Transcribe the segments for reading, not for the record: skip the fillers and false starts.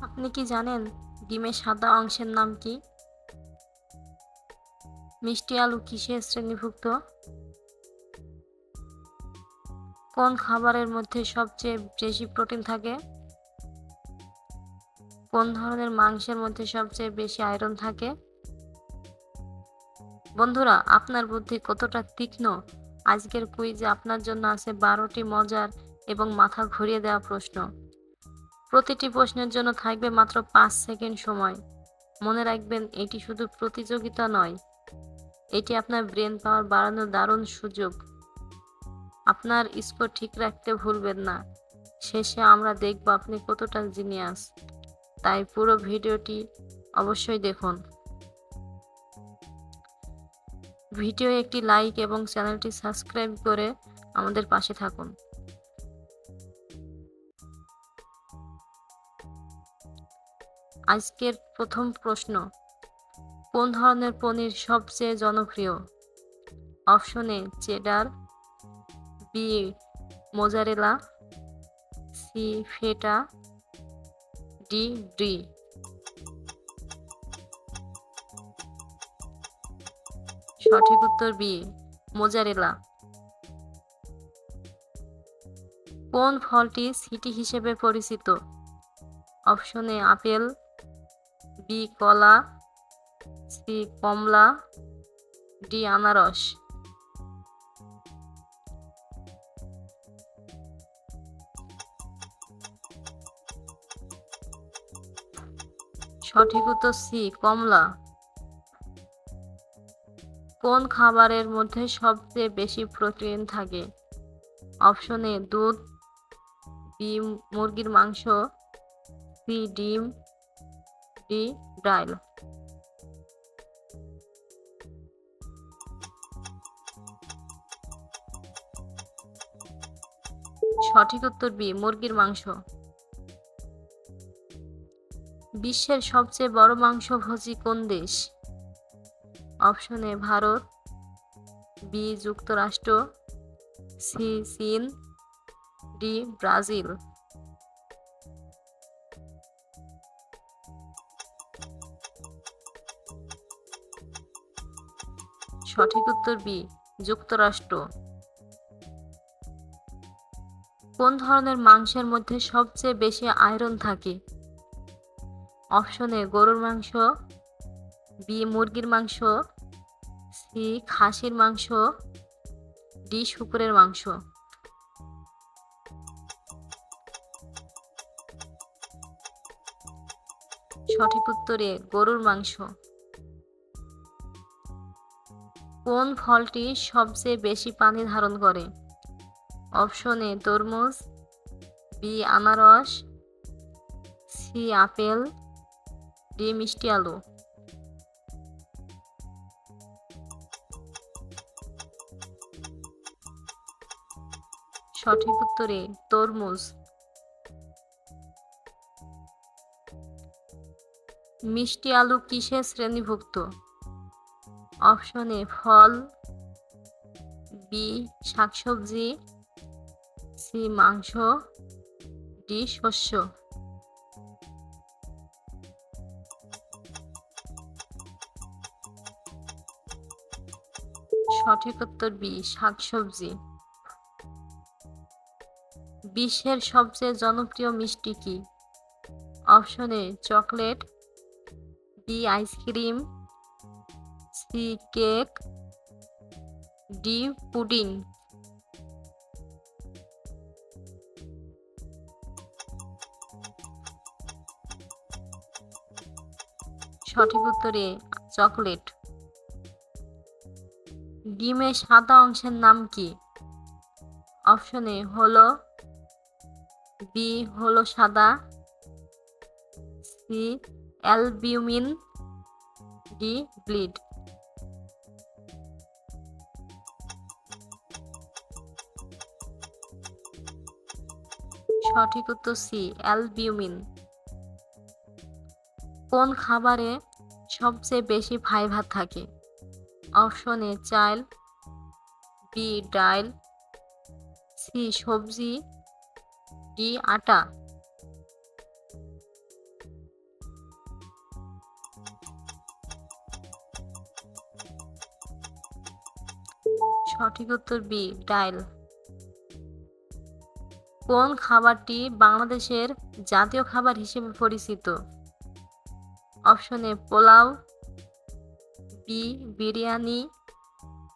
আপনি কি জানেন ডিমের সাদা অংশের নাম কি? মিষ্টি আলু কিসের শ্রেণীভুক্ত? কোন খাবারের মধ্যে সবচেয়ে বেশি প্রোটিন থাকে? কোন ধরনের মাংসের মধ্যে সবচেয়ে বেশি আয়রন থাকে? বন্ধুরা, আপনার বুদ্ধি কতটা তীক্ষ্ণ! আজকের কুইজে আপনার জন্য আছে 12টি মজার এবং মাথা ঘুরিয়ে দেওয়া প্রশ্ন। প্রতিটি প্রশ্নের জন্য থাকবে মাত্র 5 সেকেন্ড সময়। মনে রাখবেন, এটি শুধু প্রতিযোগিতা নয়, এটি আপনার ব্রেন পাওয়ার বাড়ানোর দারুণ সুযোগ। আপনার স্কোর ঠিক রাখতে ভুলবেন না। শেষে আমরা দেখব আপনি কতটা জিনিয়াস। তাই পুরো ভিডিওটি অবশ্যই দেখুন। ভিডিও একটি লাইক এবং চ্যানেলটি সাবস্ক্রাইব করে আমাদের পাশে থাকুন। আজকের প্রথম প্রশ্ন, কোন ধরনের পনির সবচেয়ে জনপ্রিয়? Option A cheddar, B mozzarella, C feta, D brie. সঠিক উত্তর বি মোজারেলা। কোন ফলটি সিটি হিসেবে পরিচিত? অপশন এ আপেল, বি কলা, সি কমলা, ডি আনারস। সঠিক উত্তর সি কমলা। কোন খাবারের মধ্যে সবচেয়ে বেশি প্রোটিন থাকে? অপশন এ দুধ, বি মুরগির মাংস, সি ডিম, ডি ডাল। সঠিক উত্তর বি মুরগির মাংস। বিশ্বের সবচেয়ে বড় মাংসভোজী কোন দেশ? অপশন এ ভারত, বি যুক্তরাষ্ট্র, সি চীন, ডি ব্রাজিল। সঠিক উত্তর বি যুক্তরাষ্ট্র। কোন ধরনের মাংসের মধ্যে সবচেয়ে বেশি আয়রন থাকে? অপশন এ গরুর মাংস, বি মুরগির মাংস, সি খাসির মাংস, ডি শুকরের মাংস। সঠিক উত্তর এ গরুর মাংস। কোন ফলটি সবচেয়ে বেশি পানি ধারণ করে? অপশন এ তরমুজ, বি আনারস, সি আপেল, ডি মিষ্টি আলু। সঠিক উত্তর এ তরমুজ। মিষ্টি আলু কিসের শ্রেণীভুক্ত? অপশন এ ফল, বি শাকসবজি, সি মাংস, ডি শস্য। সঠিক উত্তর বি শাকসবজি। বিশ্বের সবচেয়ে জনপ্রিয় মিষ্টি কি? Option A chocolate, B ice cream, C cake, D pudding. সঠিক উত্তর এ চকলেট। ডিমের সাদা অংশের নাম কি? অপশন এ হলো, বি হলো সাদা, সি অ্যালবিউমিন, ডি ব্লিড। সঠিক উত্তর সি অ্যালবিউমিন। কোন খাবারে সবচেয়ে বেশি ফাইবার থাকে? অপশন এ চাল, বি ডাল, সি সবজি, ডি আটা। সঠিক উত্তর বি, ডাইল। কোন খাবারটি বাংলাদেশের জাতীয় খাবার হিসেবে পরিচিত? Option A pulao, B biryani,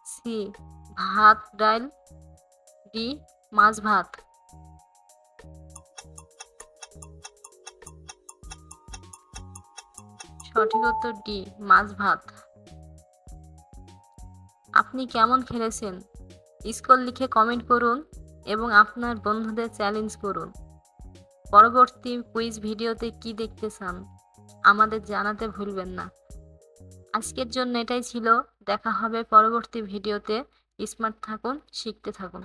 C ভাত ডাল, ডি মাছ ভাত। সঠিক উত্তর ডি, মাছ ভাত। আপনি কেমন খেলেছেন? স্কোর লিখে কমেন্ট করুন এবং আপনার বন্ধুদের চ্যালেঞ্জ করুন। পরবর্তী কুইজ ভিডিওতে কি দেখতে চান আমাদের জানাতে ভুলবেন না। আজকের জন্য এটাই ছিল। দেখা হবে পরবর্তী ভিডিওতে। স্মার্ট থাকুন, শিখতে থাকুন।